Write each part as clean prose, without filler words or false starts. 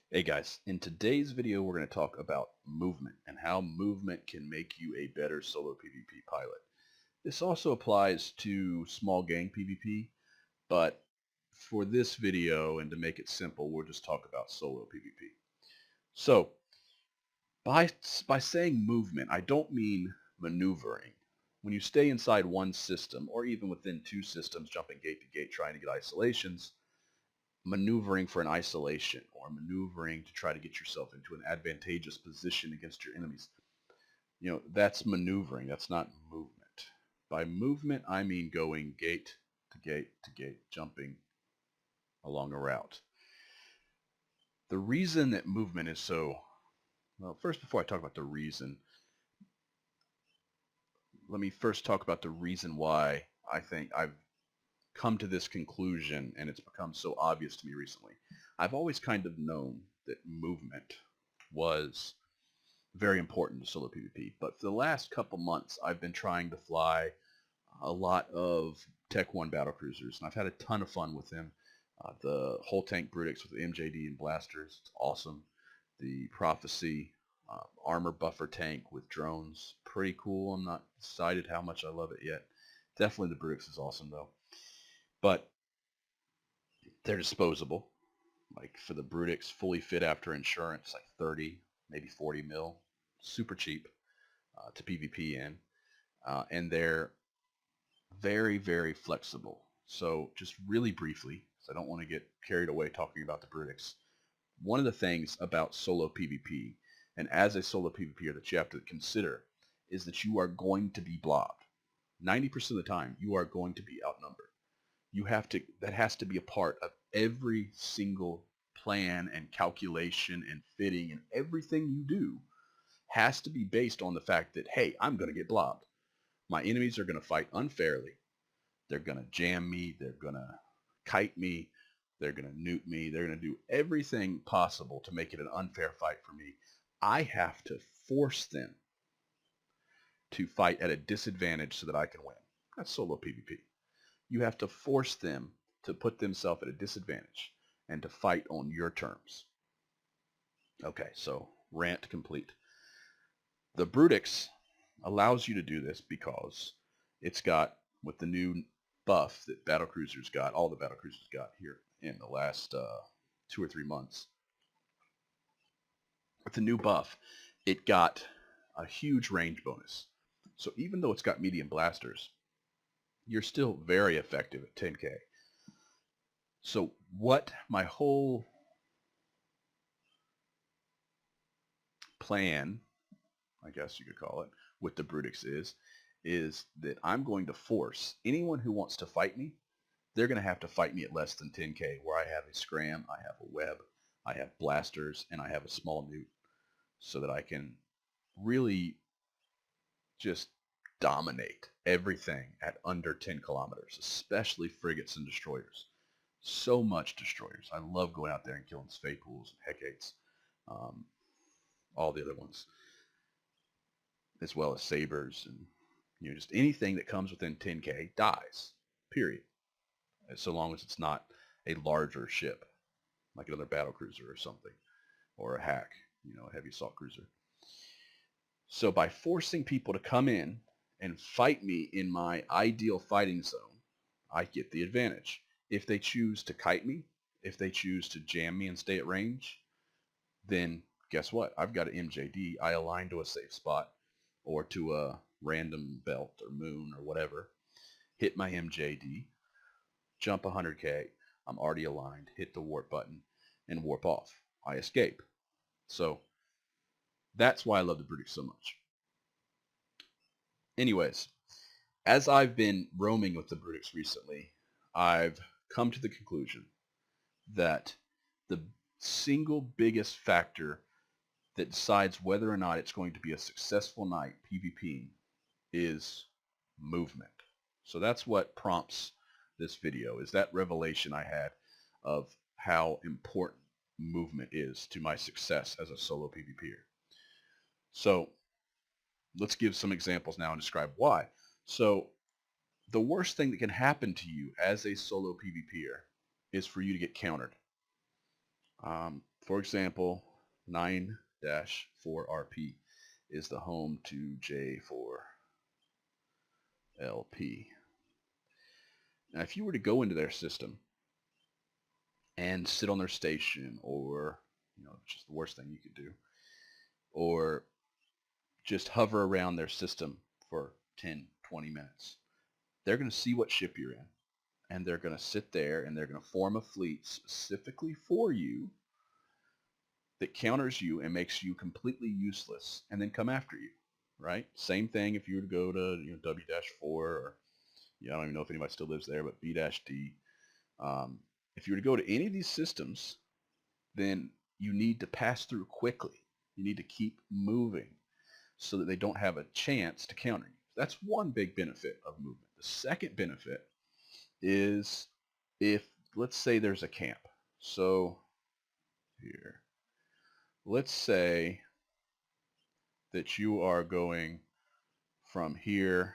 Hey guys, in today's video we're going to talk about movement and how movement can make you a better solo PvP pilot. This also applies to small gang PvP, but for this video and to make it simple, we'll just talk about solo PvP. So, by saying movement, I don't mean maneuvering. When you stay inside one system, or even within two systems, jumping gate to gate trying to get isolations, maneuvering for an isolation or maneuvering to try to get yourself into an advantageous position against your enemies. That's maneuvering. That's not movement. By movement, I mean going gate to gate to gate, jumping along a route. The reason that movement is so, well, first before I talk about the reason, let me first talk about the reason why I think I've come to this conclusion and it's become so obvious to me recently. I've always kind of known that movement was very important to solo PvP, but for the last couple months I've been trying to fly a lot of Tech 1 battle cruisers, and I've had a ton of fun with them. The whole tank Brutix with MJD and blasters, it's awesome. The Prophecy armor buffer tank with drones, pretty cool. I'm not decided how much I love it yet. Definitely the Brutix is awesome though. But they're disposable. Like for the Brutix, fully fit after insurance, like 30, maybe 40 mil. Super cheap to PvP in. And they're very, very flexible. So just really briefly, because I don't want to get carried away talking about the Brutix, one of the things about solo PvP, and as a solo PvPer that you have to consider, is that you are going to be blobbed. 90% of the time, you are going to be outnumbered. That has to be a part of every single plan and calculation and fitting, and everything you do has to be based on the fact that, hey, I'm going to get blobbed. My enemies are going to fight unfairly. They're going to jam me. They're going to kite me. They're going to nuke me. They're going to do everything possible to make it an unfair fight for me. I have to force them to fight at a disadvantage so that I can win. That's solo PvP. You have to force them to put themselves at a disadvantage and to fight on your terms. Okay, so rant complete. The Brutix allows you to do this because it's got, with the new buff that battlecruisers got, all the battlecruisers got here in the last 2 or 3 months, with the new buff, it got a huge range bonus. So even though it's got medium blasters, you're still very effective at 10k. So what my whole plan, I guess you could call it, with the Brutix is that I'm going to force anyone who wants to fight me, they're going to have to fight me at less than 10k, where I have a scram, I have a web, I have blasters, and I have a small newt, so that I can really just dominate everything at under 10 kilometers, especially frigates and destroyers. So much destroyers. I love going out there and killing Spapools and Hecates, um, all the other ones, as well as sabers, and just anything that comes within 10k dies, period, so long as it's not a larger ship like another battle cruiser or something, or a hack, a heavy assault cruiser. So by forcing people to come in and fight me in my ideal fighting zone, I get the advantage. If they choose to kite me, if they choose to jam me and stay at range, then guess what? I've got an MJD. I align to a safe spot or to a random belt or moon or whatever. Hit my MJD, jump 100k. I'm already aligned. Hit the warp button and warp off. I escape. So that's why I love the Brutix so much. Anyways, as I've been roaming with the Brutix recently, I've come to the conclusion that the single biggest factor that decides whether or not it's going to be a successful night PvP is movement. So that's what prompts this video, is that revelation I had of how important movement is to my success as a solo PvPer. So let's give some examples now and describe why. So the worst thing that can happen to you as a solo PvPer is for you to get countered. For example, 9-4RP is the home to J4LP. Now, if you were to go into their system and sit on their station, or, which is the worst thing you could do, or just hover around their system for 10, 20 minutes, they're going to see what ship you're in, and they're going to sit there and they're going to form a fleet specifically for you that counters you and makes you completely useless, and then come after you, right? Same thing if you were to go to W-4, or I don't even know if anybody still lives there, but B-D. If you were to go to any of these systems, then you need to pass through quickly. You need to keep moving so that they don't have a chance to counter you. That's one big benefit of movement. The second benefit is if, let's say there's a camp. So here, let's say that you are going from here.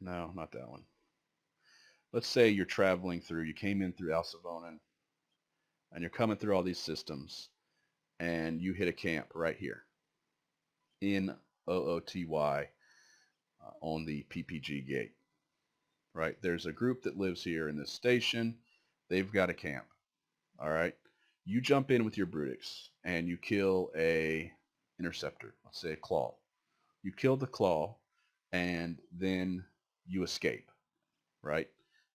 No, not that one. Let's say you're traveling through, you came in through Alcivonin, and you're coming through all these systems, and you hit a camp right here in OOTY on the PPG gate, right? There's a group that lives here in this station. They've got a camp, all right? You jump in with your Brutix, and you kill a interceptor, let's say a claw. You kill the claw, and then you escape, right?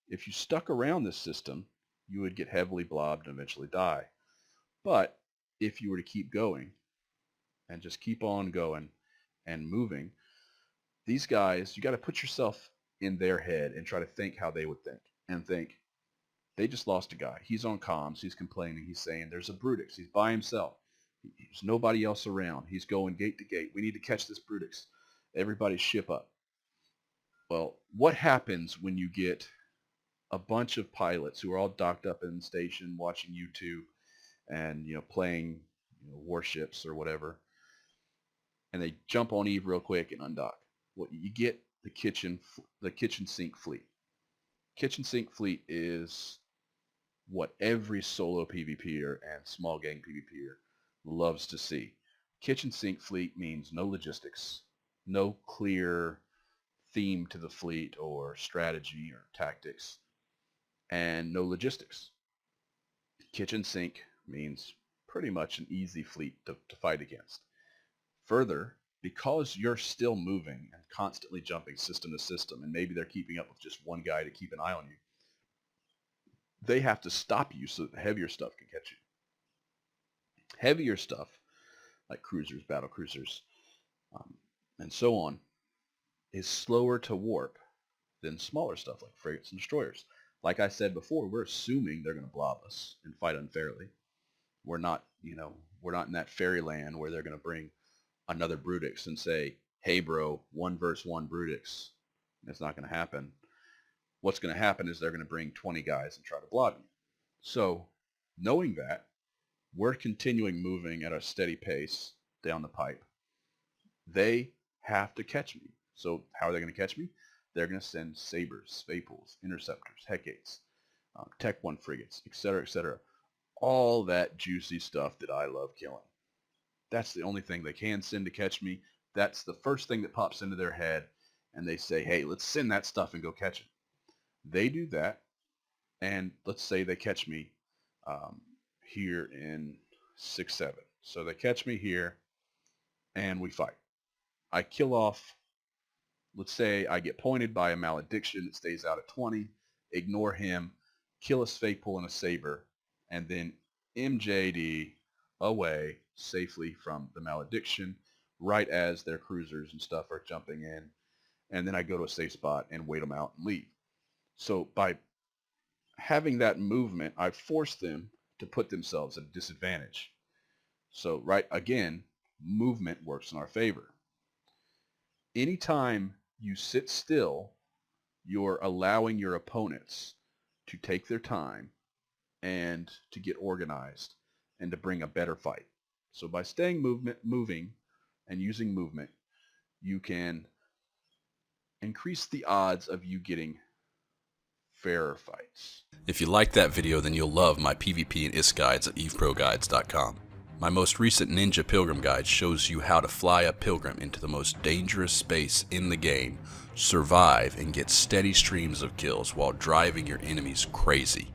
If you stuck around this system, you would get heavily blobbed and eventually die. But if you were to keep going and just keep on going and moving, these guys, you got to put yourself in their head and try to think how they would think, and think, they just lost a guy. He's on comms. He's complaining. He's saying there's a Brutix. He's by himself. There's nobody else around. He's going gate to gate. We need to catch this Brutix. Everybody ship up. Well, what happens when you get a bunch of pilots who are all docked up in the station watching YouTube and playing warships or whatever, and they jump on Eve real quick and undock? Well, you get the kitchen sink fleet. Kitchen sink fleet is what every solo PvPer and small gang PvPer loves to see. Kitchen sink fleet means no logistics, no clear theme to the fleet or strategy or tactics, and no logistics. Kitchen sink means pretty much an easy fleet to fight against. Further, because you're still moving and constantly jumping system to system, and maybe they're keeping up with just one guy to keep an eye on you, they have to stop you so that the heavier stuff can catch you. Heavier stuff, like cruisers, battle cruisers, and so on, is slower to warp than smaller stuff like frigates and destroyers. Like I said before, we're assuming they're going to blob us and fight unfairly. We're not, we're not in that fairyland where they're going to bring another Brutix and say, hey bro, 1 versus 1 Brutix. It's not going to happen. What's going to happen is they're going to bring 20 guys and try to blob you. So knowing that, we're continuing moving at a steady pace down the pipe. They have to catch me. So how are they going to catch me? They're going to send Sabres, Vapors, Interceptors, Hecates, Tech 1 frigates, etc., etc. All that juicy stuff that I love killing. That's the only thing they can send to catch me. That's the first thing that pops into their head, and they say, hey, let's send that stuff and go catch it. They do that, and let's say they catch me here in 6-7. So they catch me here, and we fight. I kill off, let's say I get pointed by a Malediction that stays out at 20, ignore him, kill a Faithful and a Saber, and then MJD away safely from the Malediction right as their cruisers and stuff are jumping in, and then I go to a safe spot and wait them out and leave. So by having that movement, I force them to put themselves at a disadvantage. So right, again, movement works in our favor. Anytime you sit still, you're allowing your opponents to take their time and to get organized and to bring a better fight. So by staying moving and using movement, you can increase the odds of you getting fairer fights. If you liked that video, then you'll love my PvP and IS guides at eveproguides.com. My most recent Ninja Pilgrim guide shows you how to fly a pilgrim into the most dangerous space in the game, survive, and get steady streams of kills while driving your enemies crazy.